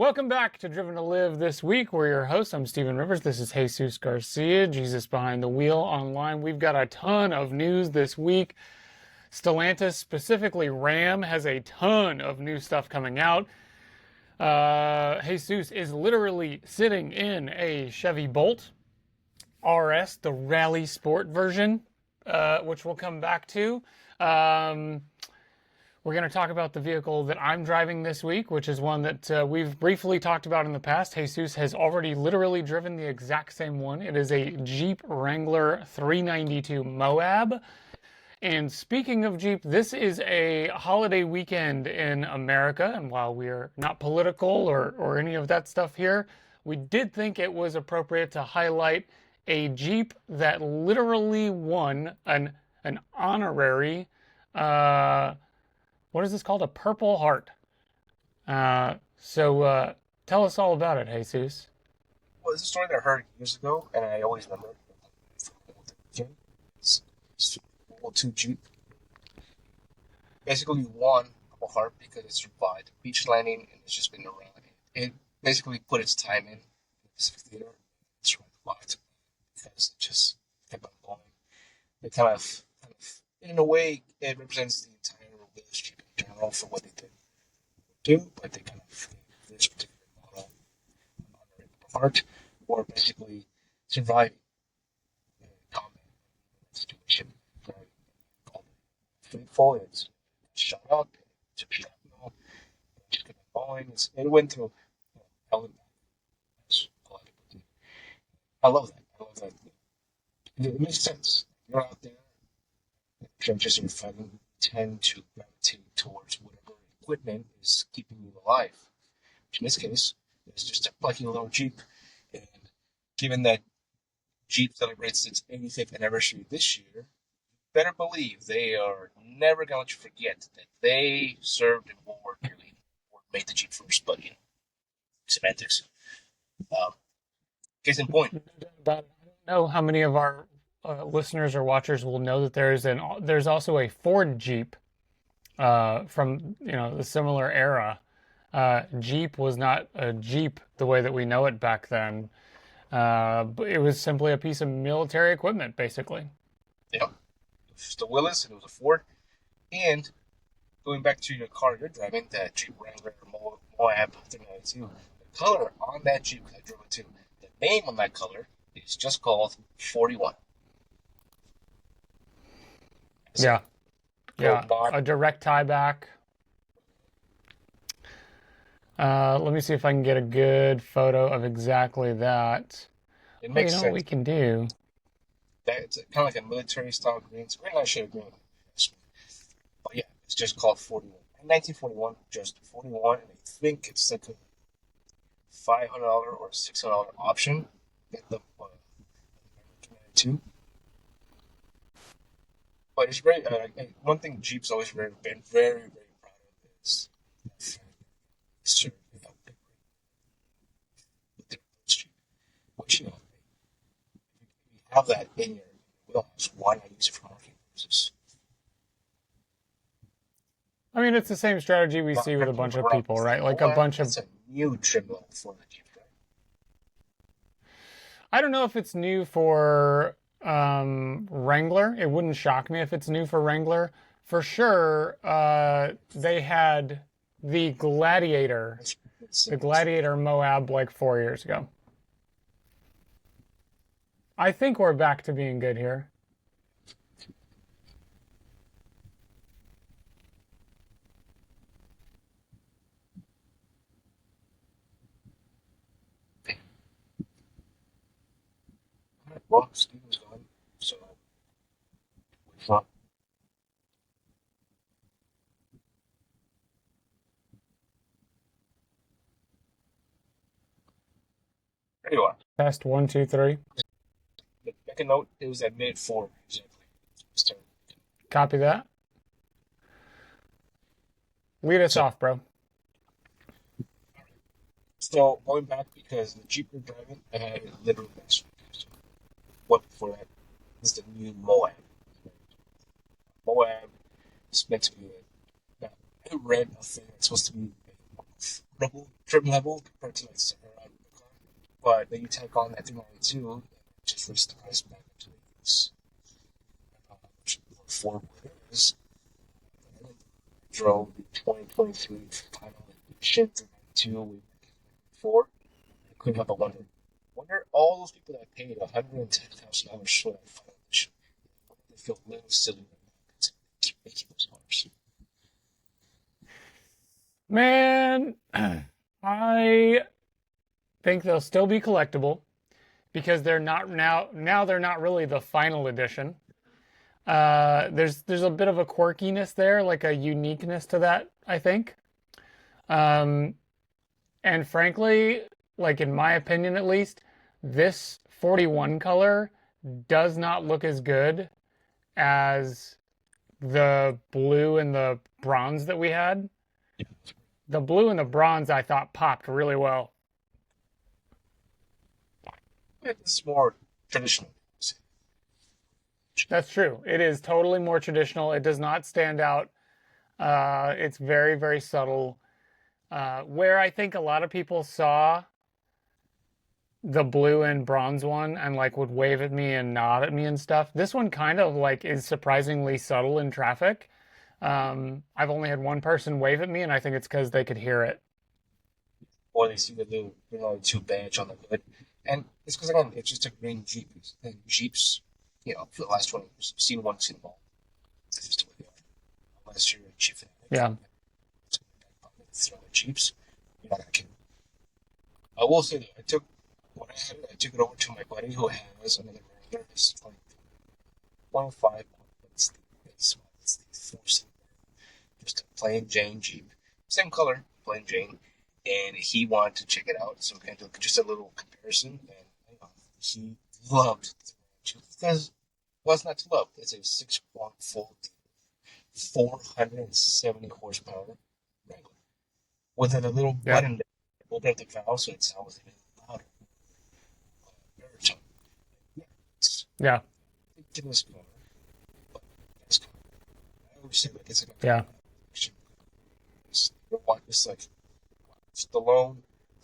Welcome back to Driven to Live this week. We're your hosts. I'm Stephen Rivers. This is Jesus Garcia, Jesus Behind the Wheel online. We've got a ton of news this week. Stellantis, specifically Ram, has a ton of new stuff coming out. Jesus is literally sitting in a Chevy Bolt RS, the Rally Sport version, which we'll come back to. We're going to talk about the vehicle that I'm driving this week, which is one that we've briefly talked about in the past. Jesus has already literally driven the exact same one. It is a Jeep Wrangler 392 Moab. And speaking of Jeep, this is a holiday weekend in America. And while we're not political or any of that stuff here, we did think it was appropriate to highlight a Jeep that literally won an honorary what is this called? A Purple Heart. So tell us all about it, Jesus. Well, it's a story that I heard years ago, and I always remember it. It's World War II Jeep. Basically, won Purple Heart because it survived beach landing and it's just been around. It basically put its time in the Pacific Theater. It survived because it just kept on going. It kind of, in a way, it represents the entire village Jeep in general for what they did do, but they kind of this particular model honoring heart, or basically surviving combat situation. Called faithful, it's shot up, it's a shrapnel, just kept on going. It went through hell and back. That's a lot of people do. I love that. I love that. It makes sense. You're out there, trenches are fighting, tend to gravitate towards whatever equipment is keeping you alive. Which in this case, it's just a plucky little Jeep. And given that Jeep celebrates its 85th anniversary this year, better believe they are never going to let you forget that they served in World War II or made the Jeep first, but semantics. Case in point. I don't know how many of our listeners or watchers will know that there's also a Ford Jeep from the similar era. Jeep was not a Jeep the way that we know it back then. But it was simply a piece of military equipment, basically. Yeah, it was just a Willis and it was a Ford. And going back to your car you're driving, that Jeep Wrangler Moab 392, the color on that Jeep, I drove it too. The name on that color is just called 41. Yeah. Yeah. A direct tie back. Let me see if I can get a good photo of exactly that. It makes sense. What we can do. It's kind of like a military style green. It's a very nice shade of green. But yeah, it's just called 41. In 1941, just 41, and I think it's like a $500 or $600 option. Get the 292. But it's great. One thing Jeep's always been very, very proud of is serve without with their Jeep. Which, if you have that in your wheelhouse, why not use it for marketing purposes? I mean, it's the same strategy we see with a bunch of people, right? Like a bunch of. It's a new trim level for the Jeep, right? I don't know if it's new for Wrangler. It wouldn't shock me if it's new for Wrangler. For sure, they had the Gladiator Moab like 4 years ago. I think we're back to being good here. Well, Steven's gone, so we're fine. There you are. Test 1, 2, 3. Make a note, it was at mid 4, exactly. Copy that. Lead us off, bro. So, going back, because the Jeep we're driving, I had it literally next week. So, what before that is the new Moab. Moab is meant to be I read a thing that's supposed to be affordable trim level compared to like Sahara car. But then you take on that 392, and it just raised the price back up to the 80s. Which more affordable it is. And then drove the 2023 final edition 392 with 4. I couldn't help but wonder all those people that paid $110,000 for that final edition. They feel a little silly right now because they keep making those cars. Man, I think they'll still be collectible because they're not now they're not really the final edition. There's a bit of a quirkiness there, like a uniqueness to that, I think. Um, and frankly, like in my opinion at least, this 41 color does not look as good as the blue and the bronze that we had. The blue and the bronze I thought popped really well. It's more traditional. That's true. It is totally more traditional. It does not stand out. It's very, very subtle. Where I think a lot of people saw the blue and bronze one and like would wave at me and nod at me and stuff. This one kind of like is surprisingly subtle in traffic. I've only had one person wave at me, and I think it's because they could hear it. Or they see the little, two badge on the hood. And it's because, again, it's just a green Jeep. And Jeeps, for the last 20 years, you've seen one, seen them all. That's just the way they are. Unless you're a Jeep fanatic. Yeah. Throw the Jeeps, you're not going to kill. I will say that I took it over to my buddy who has another Wrangler. This 25. It's the base one. It's the 4-cylinder. Just a plain Jane Jeep. Same color, plain Jane. And he wanted to check it out. So we can do just a little comparison. And he loved the Jeep because what's not to love? It's a 6.4 470 horsepower Wrangler with a little button that open up the valve so it sounds even louder. Baritone. Yeah, it's ridiculous car, but nice car. I always say like it's like a it's like Stallone,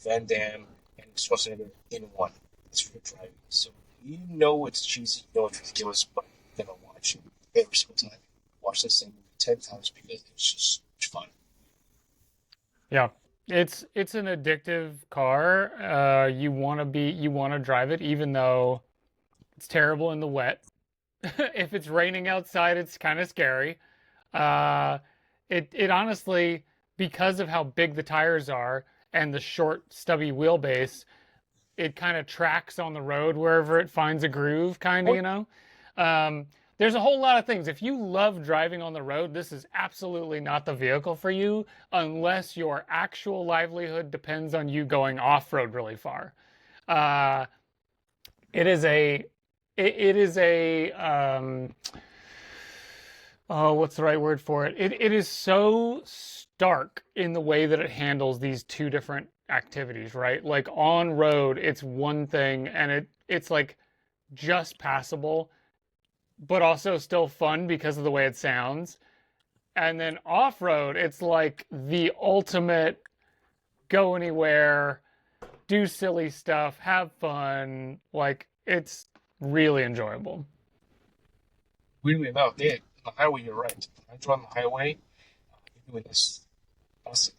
Van Damme, and Schwarzenegger in one. It's for driving. So it's cheesy, it's ridiculous, but you're gonna watch it every single time. Watch the same movie 10 times because it's just fun. Yeah. It's an addictive car. You want to drive it even though it's terrible in the wet. If it's raining outside, it's kind of scary. Uh, it honestly, because of how big the tires are and the short, stubby wheelbase, it kind of tracks on the road wherever it finds a groove, kind of. There's a whole lot of things. If you love driving on the road, this is absolutely not the vehicle for you unless your actual livelihood depends on you going off-road really far. Uh, it is a, it is a, oh, what's the right word for it? It is so stark in the way that it handles these two different activities, right? Like on road, it's one thing and it's like just passable, but also still fun because of the way it sounds. And then off-road, it's like the ultimate go anywhere, do silly stuff, have fun. Like it's really enjoyable. Weirdly enough, on the highway, you're right. I drive on the highway, you're doing this busting.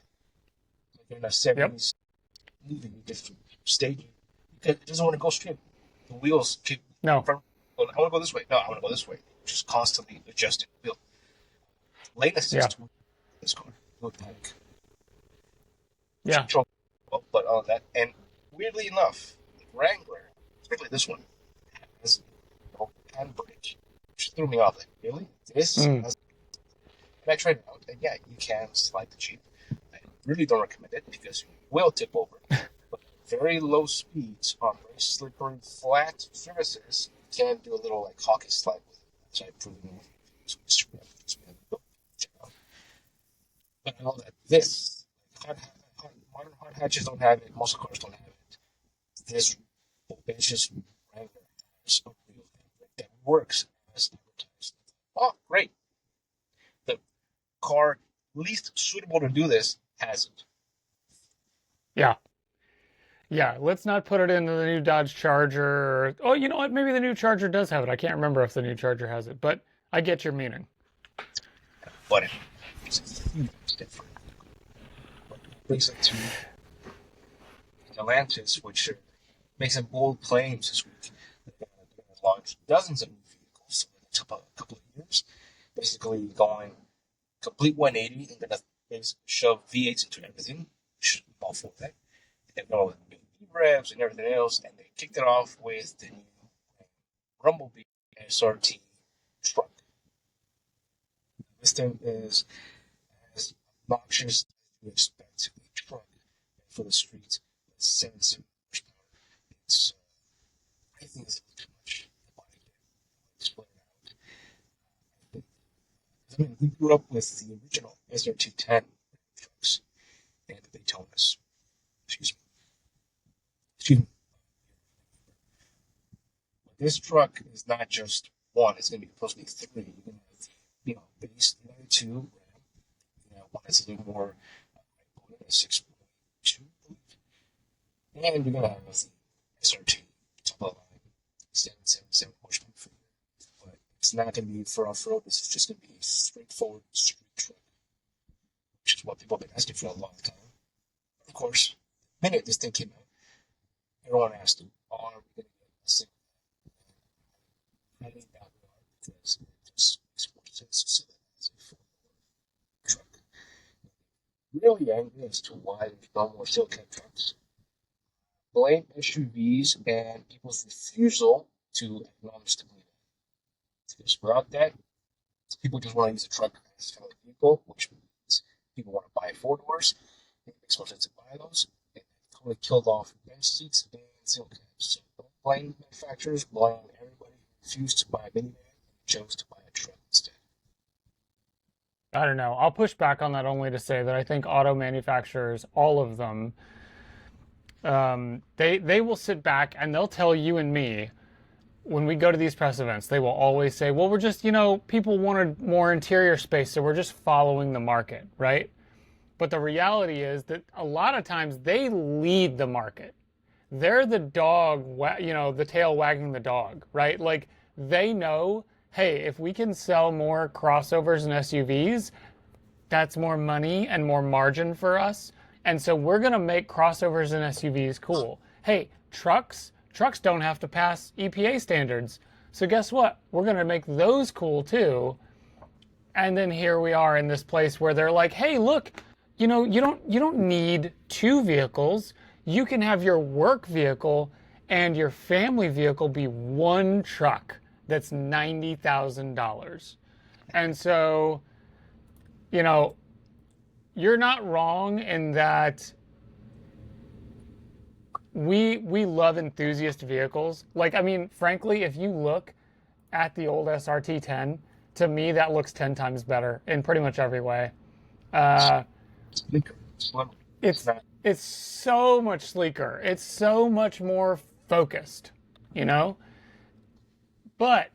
Like you're in a 70s moving different staging. Because it doesn't want to go straight. The wheels keep No. front. I want to go this way. No, I want to go this way. Just constantly adjusting the wheel. Lane assist this car. Look like control, but on that. And weirdly enough, the Wrangler, particularly this one, has no handbrake, which threw me off. Like, really? This? And I tried it out, and you can slide the Jeep. I really don't recommend it because you will tip over. But very low speeds on very slippery, flat surfaces, you can do a little like hockey slide with it. So I proved it with but I know that this modern hard hatches don't have it, muscle cars don't have it. This bodacious Wrangler has a real handbrake that works as advertised. Oh, great. The car least suitable to do this hasn't. Yeah. Yeah, let's not put it into the new Dodge Charger. Oh, you know what? Maybe the new Charger does have it. I can't remember if the new Charger has it, but I get your meaning. But it's a huge different. But it brings up to Atlantis, which makes some bold claims this week. They're going to launch dozens of new vehicles in a couple of years, basically going complete 180 and going to basically shove V8s into everything, which I'm all for that. And going with new revs and everything else, and they kicked it off with the new Rumblebee SRT truck. This thing is as obnoxious as you expect a truck for the streets. It's 77 horsepower. It's, I think it's a little too much. The body split it out. I mean, we grew up with the original SRT10 trucks and the Daytonas. Excuse me. Excuse me. But this truck is not just one, it's going to be supposed to be three. You're going to have the, base 92 Ram. One that's a little more, 6.2, and you're going to have the SRT top of the line, 777 horsepower for you. But it's not going to be for off-road. This is just going to be a straightforward street truck, which is what people have been asking for a long time. Of course, the minute this thing came out, everyone asked, are we going to get a single? I think that we are, because it just makes more sense to sell it as a four-door truck. Really angry as to why there's no more steel cab trucks. Blame SUVs and people's refusal to acknowledge the need. Because without that, people just want to use a truck as a family vehicle, which means people want to buy four doors. It makes more sense to buy those. And totally killed off bench seats and single cabs. So don't blame manufacturers, blame everybody who refused to buy a minivan and chose to buy a truck instead. I don't know. I'll push back on that only to say that I think auto manufacturers, all of them, they will sit back and they'll tell you and me when we go to these press events, they will always say, well, we're just, people wanted more interior space, so we're just following the market, right? But the reality is that a lot of times they lead the market. They're the dog, the tail wagging the dog, right? Like they know, hey, if we can sell more crossovers and SUVs, that's more money and more margin for us. And so we're going to make crossovers and SUVs cool. Hey, trucks don't have to pass EPA standards. So guess what? We're going to make those cool too. And then here we are in this place where they're like, hey, look, you don't need two vehicles. You can have your work vehicle and your family vehicle be one truck that's $90,000. And so, you're not wrong in that we love enthusiast vehicles. Like, I mean, frankly, if you look at the old SRT10, to me that looks 10 times better in pretty much every way. It's it's so much sleeker. It's so much more focused, But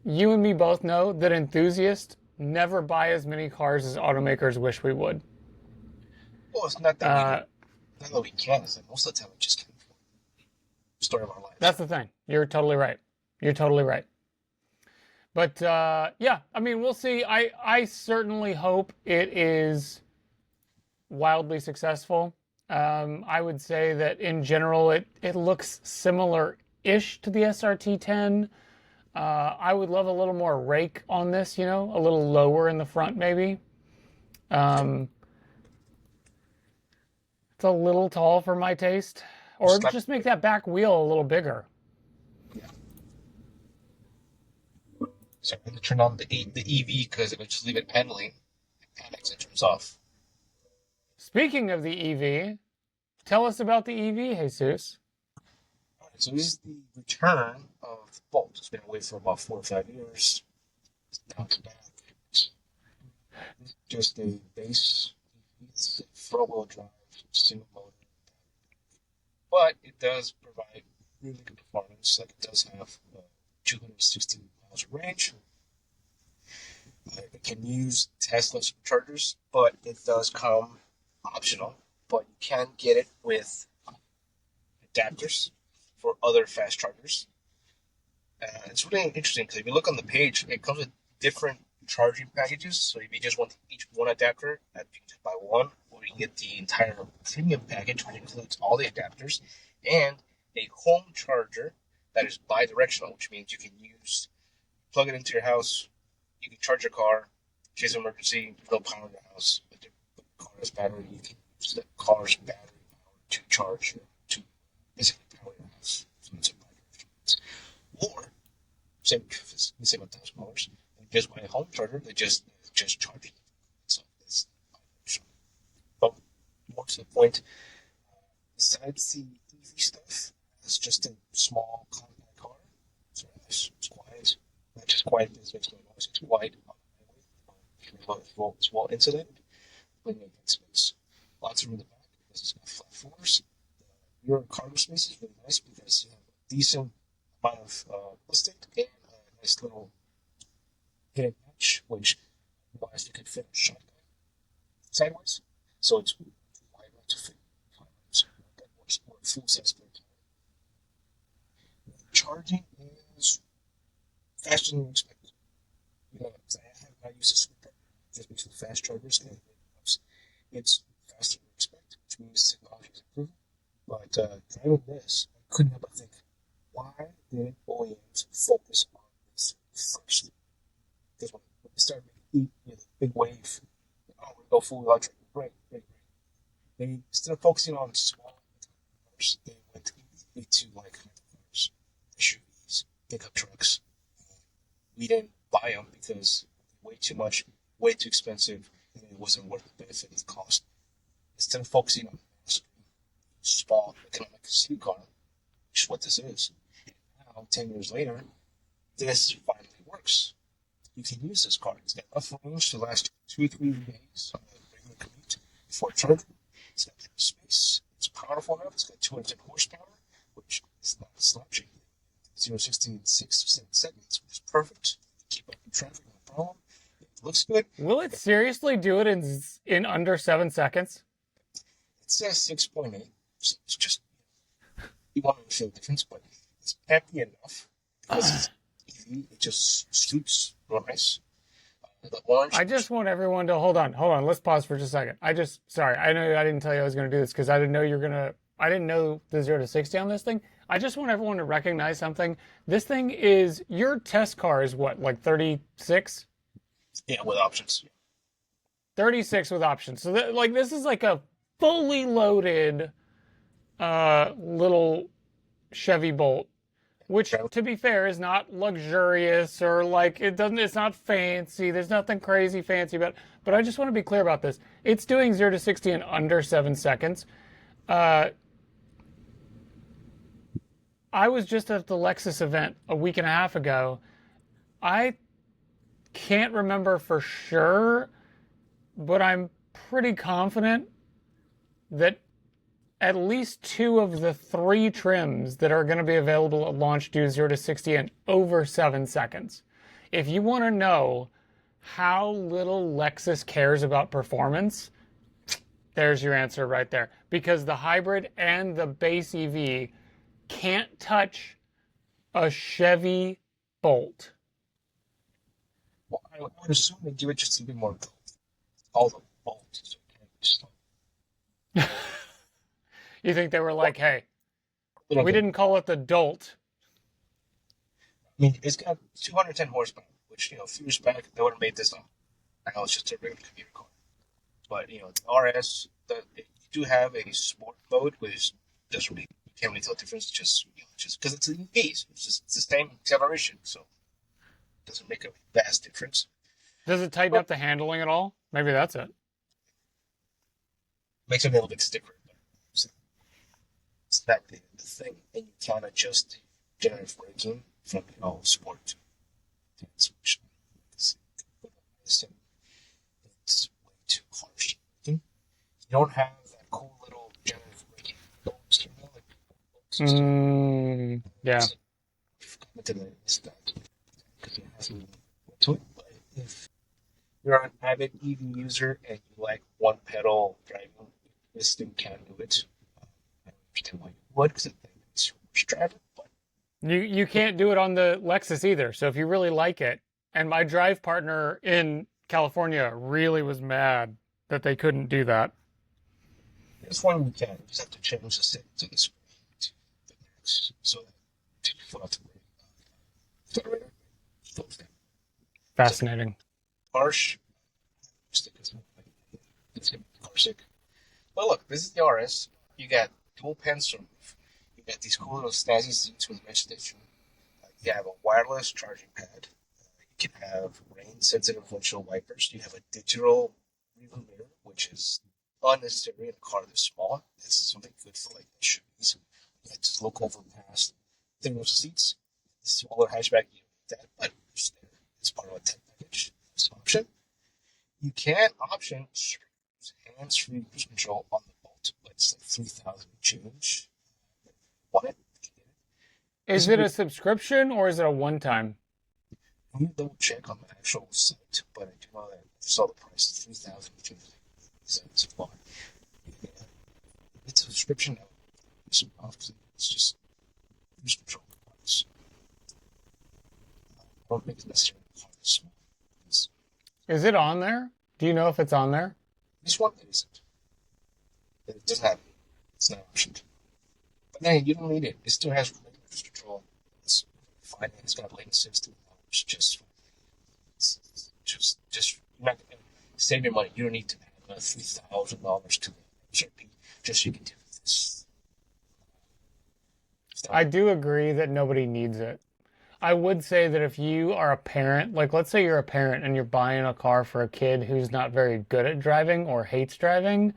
you and me both know that enthusiasts never buy as many cars as automakers wish we would. Well, it's not that we can't. It's that most of the time we just can't afford it. Story of our lives. That's the thing. You're totally right. You're totally right. But yeah, I mean, we'll see. I certainly hope it is wildly successful. I would say that in general, it looks similar-ish to the SRT10. I would love a little more rake on this, a little lower in the front maybe. It's a little tall for my taste. Or just make that back wheel a little bigger. Yeah. So I'm going to turn on the EV because it would just leave it pendling. It panics and turns off. Speaking of the EV, tell us about the EV, Jesus. All right, so this is the return of the Bolt. It's been away for about 4 or 5 years. It's now back. It's just a base. It's a front-wheel drive, single motor. But it does provide really good performance. Like it does have 260 miles of range. It can use Tesla superchargers, but it does come optional but you can get it with adapters for other fast chargers. It's really interesting because if you look on the page, it comes with different charging packages. So if you just want each one adapter, you can just buy one, or you can get the entire premium package, which includes all the adapters and a home charger that is bi-directional, which means you can plug it into your house, you can charge your car, in case of emergency, there's no power in your house, but the car has battery, you can use the car's battery power to charge to basically power your house. So it's a bi-directional. Or same if it's the same $1,000, and just buy a home charger that just charges it. So it's bi-directional. But more to the point, besides the EV stuff, it's just a small compact car. It's very nice. It's quiet. Not just quiet, but it makes no noise. It's wide on the highway. It's well insulated. Plenty of space. Lots of room in the back because it's got flat floors. The rear cargo space is really nice because you have a decent amount of estate and a nice little hidden hatch, which otherwise you could fit a shotgun sideways. So it's wide enough to fit firearms or full size spare tire. Charging is faster than you expect. I have not used a super just because fast chargers and it's faster than you expect, which means technology is improving. But driving this, I couldn't help but think, why did OEMs focus on this first? Because when they started making the big wave, we're going to go full electric. Great. They, instead of focusing on small cars, they went immediately to like cars, SUVs, pickup trucks. We didn't buy them because way too much, way too expensive, and it wasn't worth the benefit of the cost. Instead of focusing on small economic city car, which is what this is. And now, 10 years later, this finally works. You can use this car. It's got enough range to last 2 or 3 days on a regular commute before charging. It's got plenty of space. It's powerful enough. It's got 210 horsepower, which is not a slouching. 0-60 in 6 to 7 seconds, which is perfect. Keep up in traffic, no problem. It looks good. Will it seriously do it in under 7 seconds? It says 6.8. So it's just, you want to feel the difference, but it's peppy enough because it's EV. It just suits real nice. The orange. I just want everyone to hold on. Let's pause for just a second. Sorry, I know I didn't tell you I was going to do this because I didn't know the 0 to 60 on this thing. I just want everyone to recognize something. This thing is, your test car is what, like 36? Yeah, with options. 36 with options. So this is like a fully loaded little Chevy Bolt, which, to be fair, is not luxurious or like it's not fancy. There's nothing crazy fancy about it. But I just want to be clear about this. It's doing 0 to 60 in under 7 seconds. I was just at the Lexus event a week and a half ago. I can't remember for sure, but I'm pretty confident that at least 2 of the 3 trims that are going to be available at launch do 0 to 60 in over 7 seconds. If you want to know how little Lexus cares about performance, there's your answer right there. Because the hybrid and the base EV can't touch a Chevy Bolt. Well, I would assume they give it just a bit more all the bolts. You think they were like, hey, we didn't call it the Dolt. I mean, it's got 210 horsepower, which, a few years back, they would have made this up. I know it's just a regular commuter car. But, the RS, you do have a sport mode, which doesn't really, you can't really tell the difference, just because it's an EV. It's the same acceleration, so it doesn't make a vast difference. Does it tighten up the handling at all? Maybe that's it. Makes it a little bit stiffer. It's not really the thing, and you can't adjust the generative braking from sport to switch. It's way too harsh. You don't have that cool little generative braking Yeah. Because it hasn't to it. But if you're an avid EV user and you like one pedal driving, this thing can't do it. I don't understand why you would, because it's your worst driver. But You can't do it on the Lexus either. So if you really like it, and my drive partner in California really was mad that they couldn't do that. this one we can. You just have to change the settings on the screen to the max, so that you don't have to worry about accelerator. Slows down. So Fascinating. harsh. Stick is it's gonna be car sick. But look, this is the RS. You got dual pen sunroof. You got these cool little snazzy seats with mesh stitching. You have a wireless charging pad. You can have rain-sensitive windshield wipers. You have a digital rearview mirror, which is unnecessary in a car this small. This is something good for like SUVs. You have to look over past thin rows of seats. The smaller hatchback, you don't need that, but it's there. It's part of a tech package. It's an option. You can option hands-free cruise control on the Bolt, but it's like 3,000 change. Want it? You can get it. Is it a subscription or is it a one-time? Let me double check on the actual site, but I do know that I saw the price 3,000 change. It's fine. Yeah. It's a subscription now. It's just cruise control price. I don't think it's necessarily small. Is it on there? Do you know if it's on there? This one, it isn't. It doesn't have it. It's not optioned. But then you don't need it. It still has regular cruise control. It's fine. It's got lane assist. It's just fine. It's just you're not gonna save your money. You don't need to have $3,000 to the MSRP just so you can do this. I do agree that nobody needs it. I would say that if you are a parent, like let's say you're a parent and you're buying a car for a kid who's not very good at driving or hates driving,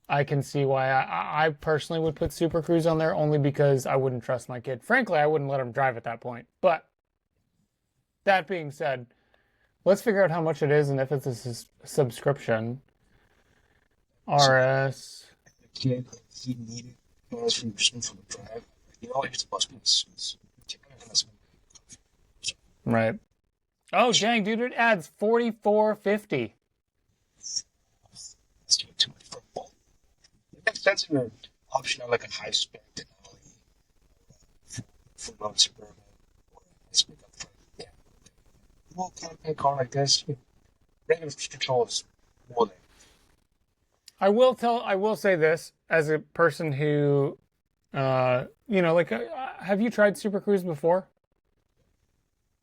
I can see why I personally would put Super Cruise on there only because I wouldn't trust my kid. Frankly, I wouldn't let him drive at that point. But that being said, let's figure out how much it is and if it's a subscription. So RS. the kid, he needed hands-free from the drive. You know, it's supposed to be smooth. Right. Oh, dang, dude, it adds $44.50. That's too much for a Bolt. It makes sense if you're option on like a high spec Denali for road suburban or a high spec up front. Yeah. Well, kind of a car like this, regular control is more than. I will say this as a person who, have you tried Super Cruise before?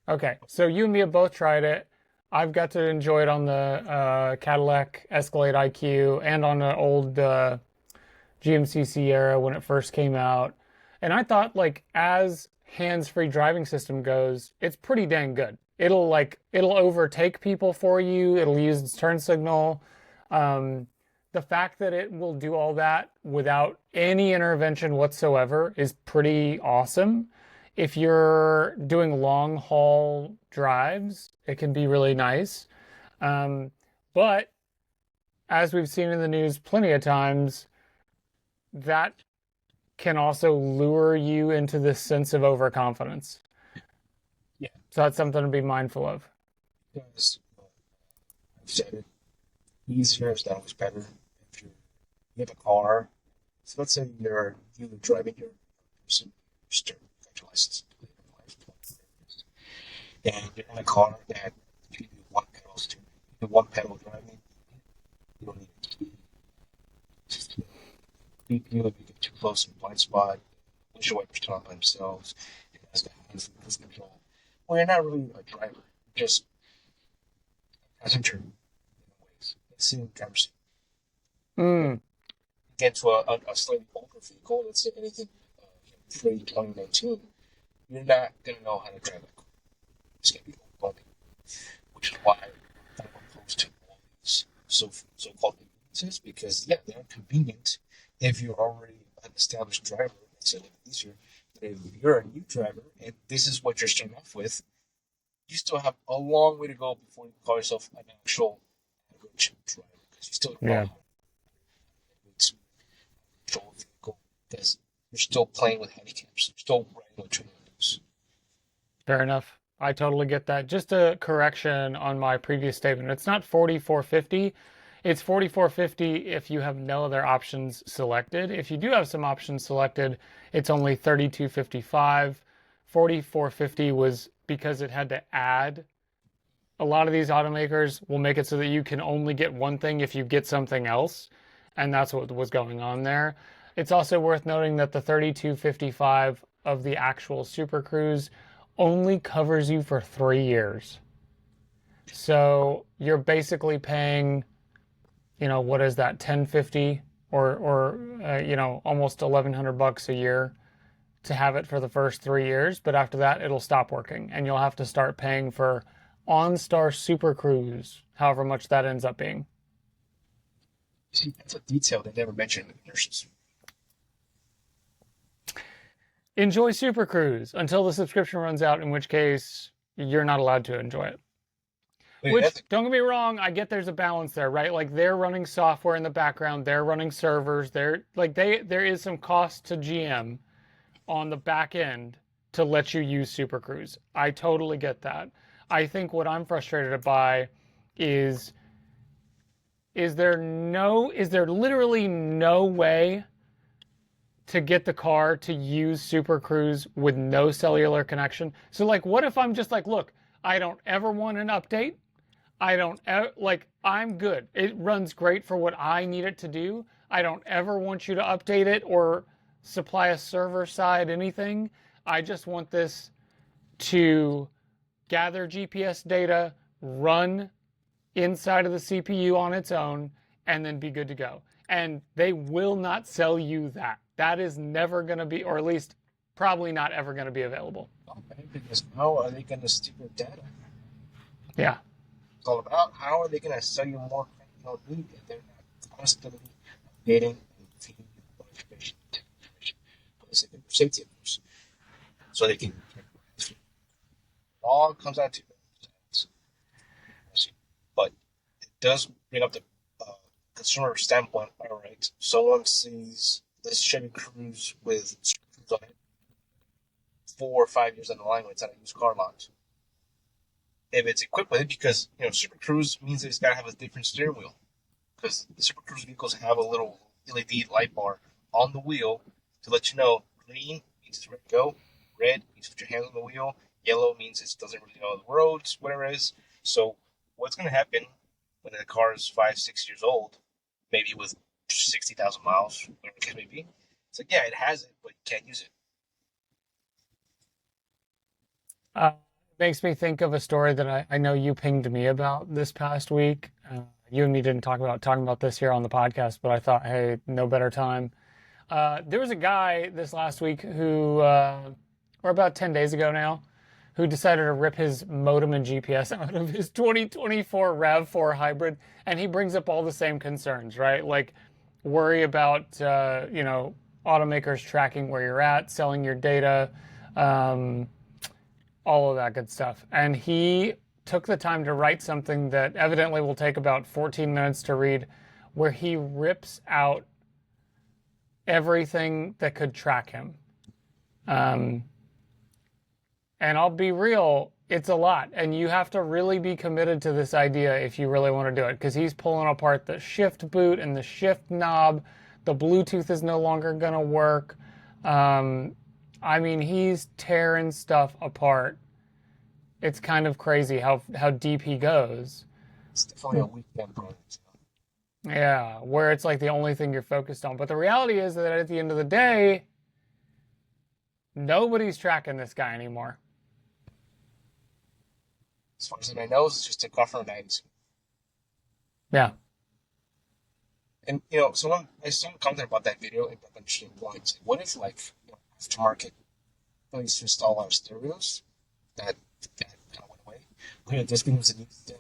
Okay, so you and me have both tried it. I've got to enjoy it on the Cadillac Escalade IQ and on the old GMC Sierra when it first came out. And I thought, like, as hands-free driving system goes, it's pretty dang good. It'll overtake people for you. It'll use its turn signal. The fact that it will do all that without any intervention whatsoever is pretty awesome. If you're doing long haul drives, it can be really nice. But as we've seen in the news plenty of times, that can also lure you into this sense of overconfidence. Yeah. So that's something to be mindful of. Because I've said it, easier is always better. If you have a car, so let's say you're driving your person, your license, and you're in a car that you can do one pedal driving. You don't need to beep you if you get too close to the blind spot. Windshield wipers turn on by themselves. It has the hands and cruise control. Well, you're not really a driver. You're just a passenger in ways. It's in the driver's seat. Mm. Get to a slightly older vehicle, let's say anything pre-2019, you're not going to know how to drive that car. It's going to be bumpy, which is why I'm opposed to all these so-called conveniences, because, yeah, they're convenient if you're already an established driver. It's a little easier. But if you're a new driver and this is what you're starting off with, you still have a long way to go before you call yourself an actual average driver, because you still don't know how to control a vehicle, because you're still playing with handicaps. You're still writing with training windows. Fair enough. I totally get that. Just a correction on my previous statement. It's not $44.50. It's 4450 if you have no other options selected. If you do have some options selected, it's only 3255. 4450 was because it had to add. A lot of these automakers will make it so that you can only get one thing if you get something else, and that's what was going on there. It's also worth noting that the 3255 of the actual Super Cruise only covers you for 3 years. So you're basically paying, what is that, 1050 or almost 1100 bucks a year to have it for the first 3 years, but after that it'll stop working and you'll have to start paying for OnStar Super Cruise, however much that ends up being. See, that's a detail they never mentioned in the commercials. Enjoy Super Cruise until the subscription runs out, in which case you're not allowed to enjoy it. Which, don't get me wrong, I get there's a balance there, right? Like, they're running software in the background, they're running servers, there is some cost to GM on the back end to let you use Super Cruise. I totally get that. I think what I'm frustrated by is there literally no way to get the car to use Super Cruise with no cellular connection? So, like, what if I'm just like, look, I don't ever want an update. I'm good. It runs great for what I need it to do. I don't ever want you to update it or supply a server side anything. I just want this to gather GPS data, run inside of the CPU on its own, and then be good to go. And they will not sell you that. That is never going to be, or at least probably not ever going to be available. Okay, because how are they going to steal your data? Yeah. It's all about how are they going to sell you more media if they're not constantly updating and feeding you more information for the safety of course. So they can. It all comes down to but it does bring up the consumer standpoint. All right, someone sees this Chevy Cruise with screws on it 4 or 5 years down the line when it's at a used car lot. If it's equipped with it, because Super Cruise means that it's got to have a different steering wheel, because the Super Cruise vehicles have a little LED light bar on the wheel to let you know green means it's ready to go, red means put your hands on the wheel, yellow means it doesn't really know the roads, whatever it is. So what's going to happen when the car is 5-6 years old, maybe with 60,000 miles, whatever the case may be? It's like, yeah, it has it, but you can't use it. Makes me think of a story that I know you pinged me about this past week. You and me didn't talking about this here on the podcast, but I thought, hey, no better time. There was a guy this last week who, or about 10 days ago now, who decided to rip his modem and GPS out of his 2024 RAV4 hybrid, and he brings up all the same concerns, right? Like, worry about, automakers tracking where you're at, selling your data, all of that good stuff. And he took the time to write something that evidently will take about 14 minutes to read, where he rips out everything that could track him. And I'll be real, it's a lot. And you have to really be committed to this idea if you really want to do it, because he's pulling apart the shift boot and the shift knob. The Bluetooth is no longer going to work. He's tearing stuff apart. It's kind of crazy how deep he goes. It's definitely a weekend project. Yeah, where it's like the only thing you're focused on. But the reality is that at the end of the day, nobody's tracking this guy anymore. As far as I know, it's just a car from a magazine. Yeah. And, someone commented about that video and brought up interesting points. What if, aftermarket place to install our stereos that kind of went away? Okay, this becomes a new thing.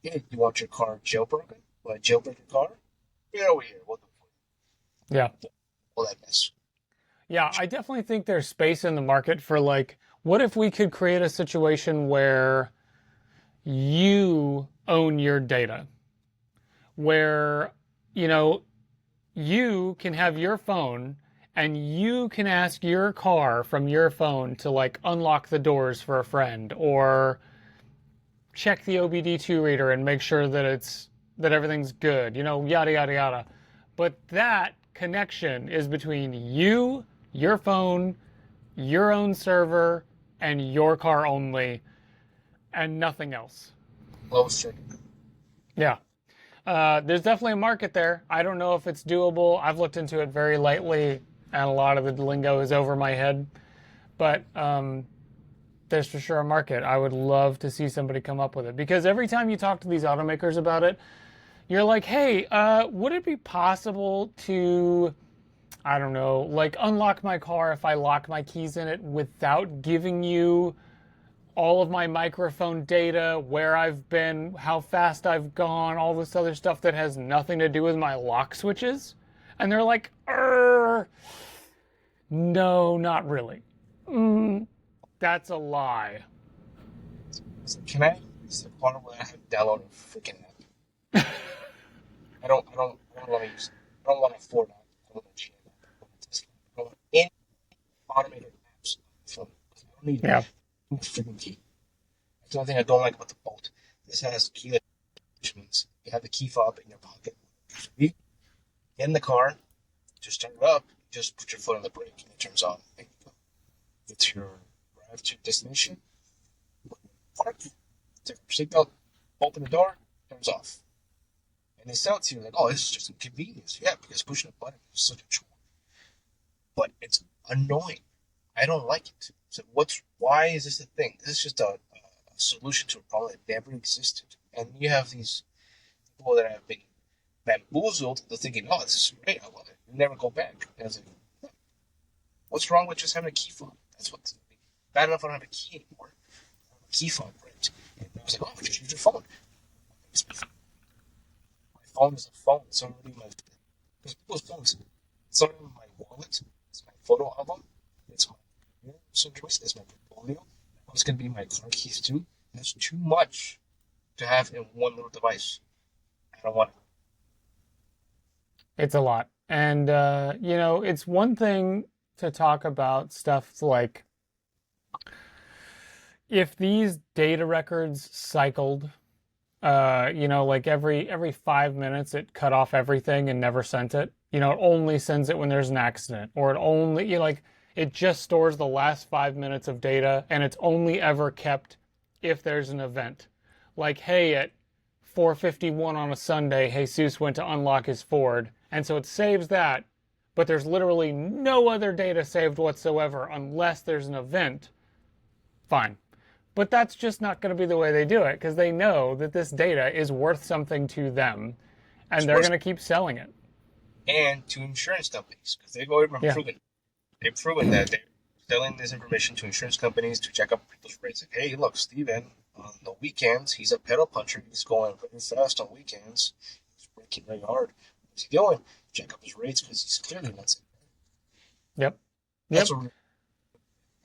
Hey, you want your car jailbroken? Want to jailbreak your car? Get over here. We'll do it for you. Yeah. All that mess. Yeah, I definitely think there's space in the market for, what if we could create a situation where you own your data? Where, you can have your phone and you can ask your car from your phone to unlock the doors for a friend, or check the OBD2 reader and make sure that it's that everything's good, yada, yada, yada. But that connection is between you, your phone, your own server, and your car only, and nothing else. Close circuit. Yeah. There's definitely a market there. I don't know if it's doable. I've looked into it very lightly, and a lot of the lingo is over my head. But there's for sure a market. I would love to see somebody come up with it because every time you talk to these automakers about it, you're like, hey, would it be possible to, I don't know, like unlock my car if I lock my keys in it without giving you all of my microphone data, where I've been, how fast I've gone, all this other stuff that has nothing to do with my lock switches? And they're like, no, not really. That's a lie. So can I use the part where I have downloaded a freaking app? I don't want to use. I don't want a Ford app. I don't want a GM app. I don't want a Tesla app. I don't want any automated apps on my phone. I don't need Yeah. a freaking key. That's the only thing I don't like about the Bolt. This has keyless, which means you have the key fob in your pocket. You get in the car, just start it up, just put your foot on the brake, and it turns on. And you go. It's your drive to your destination. Park, take your seatbelt, open the door, turns off. And they sell it to you like, oh, this is just a convenience. Yeah, because pushing a button is such a chore. But it's annoying. I don't like it. So why is this a thing? This is just a solution to a problem that never existed. And you have these people that have been bamboozled into thinking, oh, this is great, I love it. You never go back. And it's like, what's wrong with just having a key fob? That's what's bad enough I don't have a key anymore. I have a key fob, right? And I was like, oh, just use your phone. My phone is a phone. It's already my people's phones. It's already my wallet. It's my photo album. It's my choice. It's my portfolio. It's going to be my car keys too. That's too much to have in one little device. I don't want it. It's a lot. And, it's one thing to talk about stuff like if these data records cycled, like every 5 minutes it cut off everything and never sent it. It only sends it when there's an accident, or it only, it just stores the last 5 minutes of data and it's only ever kept if there's an event. Like, hey, at 4:51 on a Sunday, Jesus went to unlock his Ford. And so it saves that, but there's literally no other data saved whatsoever unless there's an event. Fine. But that's just not going to be the way they do it because they know that this data is worth something to them and they're going to keep selling it. And to insurance companies, because they've already been proven. They've proven that they're selling this information to insurance companies to check up people's rates. Like, hey, look, Steven, on the weekends, he's a pedal puncher. He's going really fast on weekends. He's braking really hard. What's he doing? Check up his rates because he's clearly not safe. Yep. That's what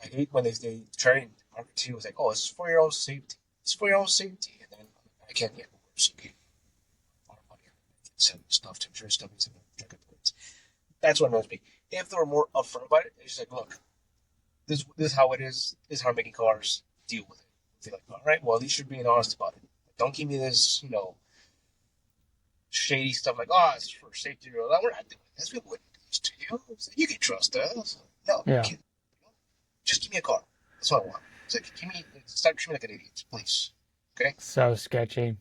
I hate when they try to market to you. It's like, oh, it's for your own safety. It's for your own safety. And then I can't get worse. Okay. A lot of money. Send stuff to insurance companies and check up the rates. That's what annoys me. If they were more upfront about it, it's just like, look, this is how it is. This is how I'm making cars deal with it. They're like, all right, well, at least you're being honest about it. Don't give me this, shady stuff like, oh, it's for safety. We're not doing this. We wouldn't do this to you. It's like, you can trust us. No, Yeah. you can't. Just give me a car. That's what I want. It's like, start treating me like an idiot, please. Okay? So sketchy.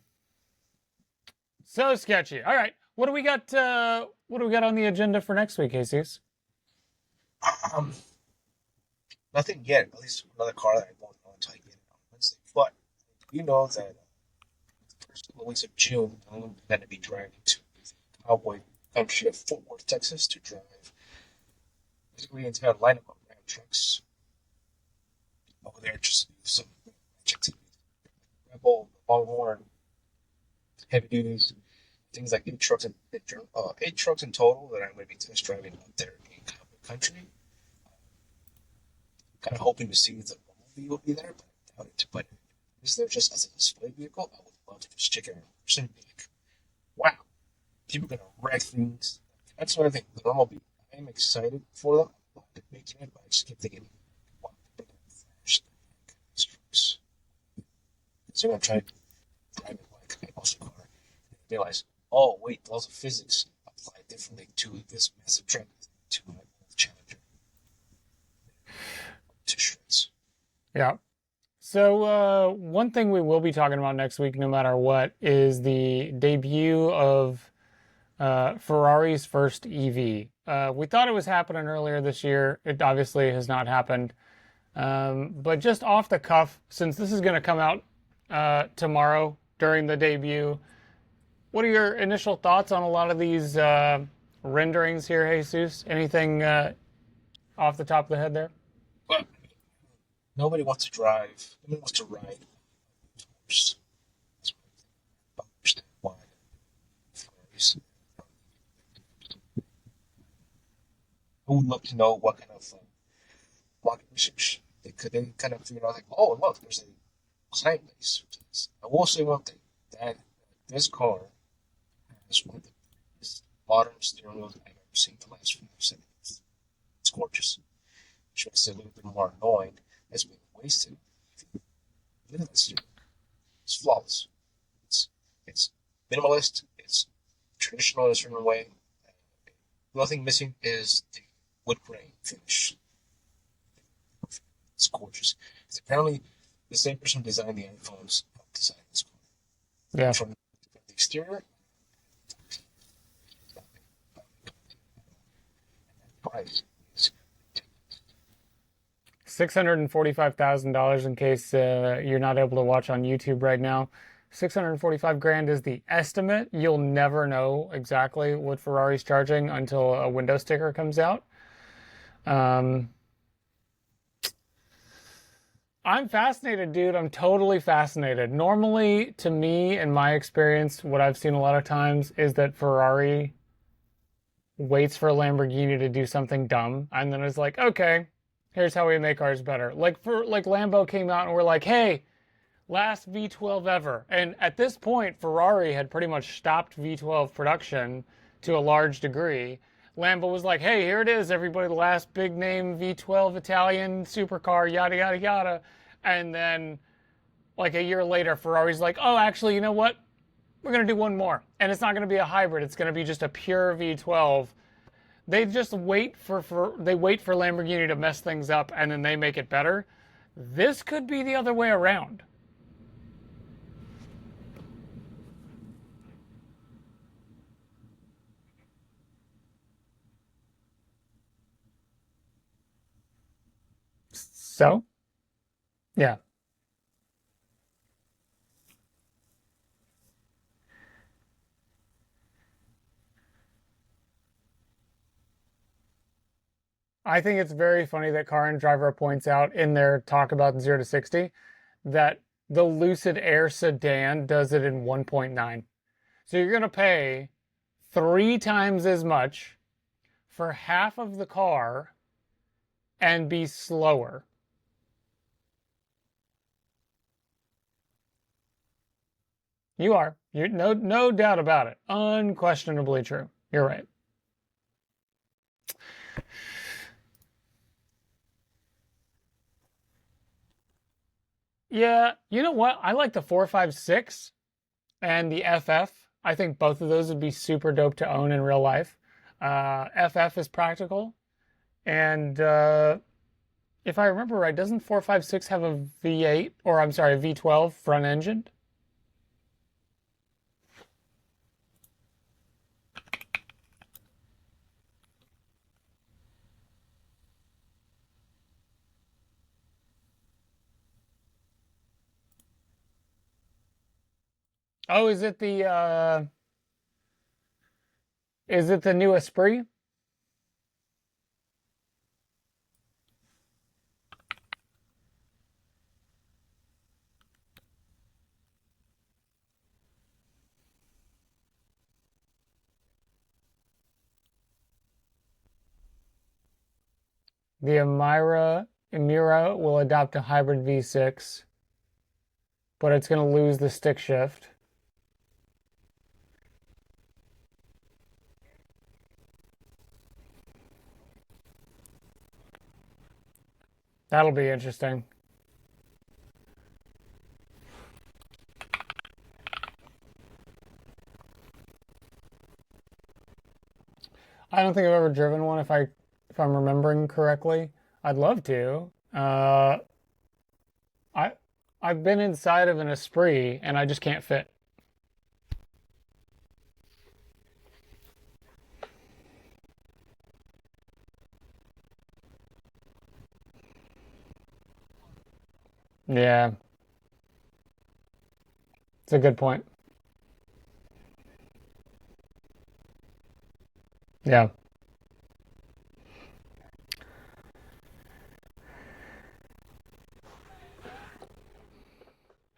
So sketchy. All right. What do we got? What do we got on the agenda for next week, Jesus? Nothing yet. At least another car that I won't know until I get it on Wednesday. But you know that the first couple of weeks of June, I'm going to be driving to Cowboy Country of Fort Worth, Texas, to drive basically the entire lineup of Ram trucks over there just to do some activity. Rebel, Longhorn, heavy duties, things like 8 trucks in total that I'm going to be test driving up there in Cowboy Country. Kind of hoping to see if the Bumblebee will be there, but I doubt it. But is there just as a display vehicle? I would love to just check it out in person and be like, wow, people are going to wreck things. That's another thing. The Bumblebee, I am excited for them. I'm glad they're making it, but I just keep thinking, wow, people are going to thrash the heck out of these trucks. So I'm going to try to drive it like a muscle car. realize, oh wait, the laws of physics apply differently to this massive truck to my old Challenger to shreds. Yeah. So, one thing we will be talking about next week, no matter what, is the debut of Ferrari's first EV. We thought it was happening earlier this year. It obviously has not happened. But just off the cuff, since this is going to come out tomorrow during the debut, what are your initial thoughts on a lot of these renderings here, Jesus? Anything off the top of the head there? Well, nobody wants to drive. Nobody wants to ride horse. That's what I understand why Ferraris. I would love to know what kind of market research they kind of figure out. Like, oh look, there's a client base to this. I will say one thing that this car has one of the best modern steering wheels I've ever seen in the last few years. It's gorgeous. Which makes it a little bit more annoying. It's been wasted. Look at that steering. It's flawless. It's minimalist. It's traditional in a certain way. The only thing missing is the wood grain finish. It's gorgeous. It's apparently the same person who designed the iPhones helped design this car. Yeah. From the exterior, price is $645,000 in case you're not able to watch on YouTube right now. 645 grand is the estimate. You'll never know exactly what Ferrari's charging until a window sticker comes out. I'm fascinated, dude. I'm totally fascinated. Normally, to me, in my experience, what I've seen a lot of times is that Ferrari waits for Lamborghini to do something dumb and then is like, okay, here's how we make ours better. Like Lambo came out and we're like, hey, last V12 ever. And at this point, Ferrari had pretty much stopped V12 production to a large degree. Lambo was like, hey, here it is, everybody, the last big name V12 Italian supercar, yada, yada, yada. And then, like a year later, Ferrari's like, oh, actually, you know what? We're going to do one more. And it's not going to be a hybrid. It's going to be just a pure V12. They just wait for Lamborghini to mess things up and then they make it better. This could be the other way around. So, yeah. I think it's very funny that Car and Driver points out in their talk about 0 to 60 that the Lucid Air sedan does it in 1.9. So you're going to pay 3 times as much for half of the car and be slower. You are. You no doubt about it. Unquestionably true. You're right. Yeah, you know what? I like the 456 and the FF. I think both of those would be super dope to own in real life. FF is practical. And if I remember right, doesn't 456 have a V8, or I'm sorry, a V12 front engine? Oh, is it the new Esprit? The Emira will adopt a hybrid V6, but it's going to lose the stick shift. That'll be interesting. think I've ever driven one if I'm remembering correctly. I'd love to. I I've been inside of an Esprit and I just can't fit. Yeah, it's a good point. Yeah.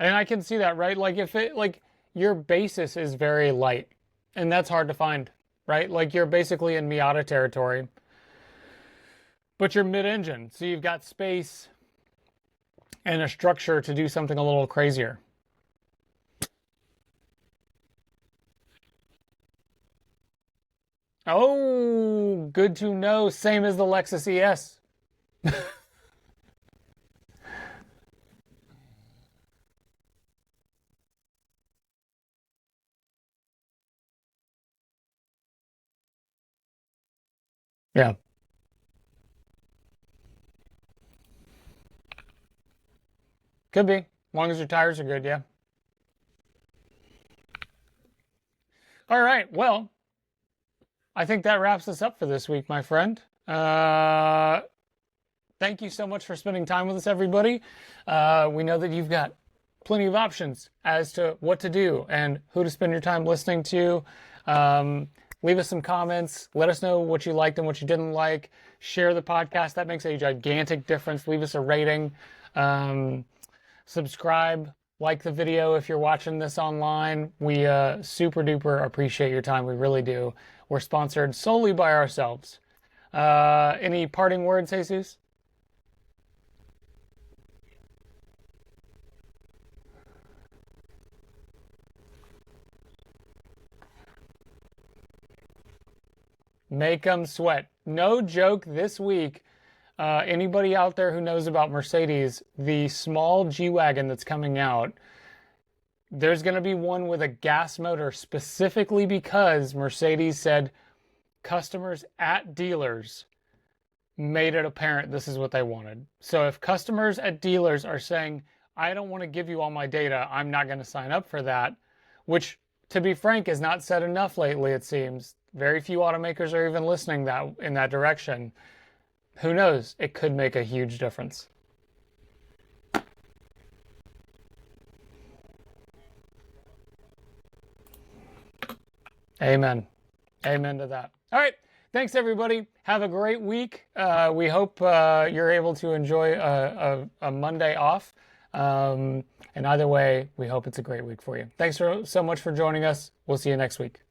And I can see that, right? Like if it like your basis is very light, and that's hard to find, right? Like you're basically in Miata territory, but you're mid-engine, so you've got space and a structure to do something a little crazier. Oh, good to know. Same as the Lexus ES. Yeah, could be. As long as your tires are good, yeah. All right. Well, I think that wraps us up for this week, my friend. Thank you so much for spending time with us, everybody. We know that you've got plenty of options as to what to do and who to spend your time listening to. Leave us some comments. Let us know what you liked and what you didn't like. Share the podcast. That makes a gigantic difference. Leave us a rating. Subscribe. Like the video if you're watching this online. We super duper appreciate your time. We really do. We're sponsored solely by ourselves. Any parting words, Jesus? Make them sweat. No joke this week. Anybody out there who knows about Mercedes, the small G-Wagon that's coming out, there's going to be one with a gas motor specifically because Mercedes said customers at dealers made it apparent this is what they wanted. So if customers at dealers are saying, I don't want to give you all my data, I'm not going to sign up for that, which, to be frank, is not said enough lately, it seems. Very few automakers are even listening in that direction. Who knows? It could make a huge difference. Amen. Amen to that. All right. Thanks, everybody. Have a great week. We hope you're able to enjoy a Monday off. And either way, we hope it's a great week for you. Thanks so much for joining us. We'll see you next week.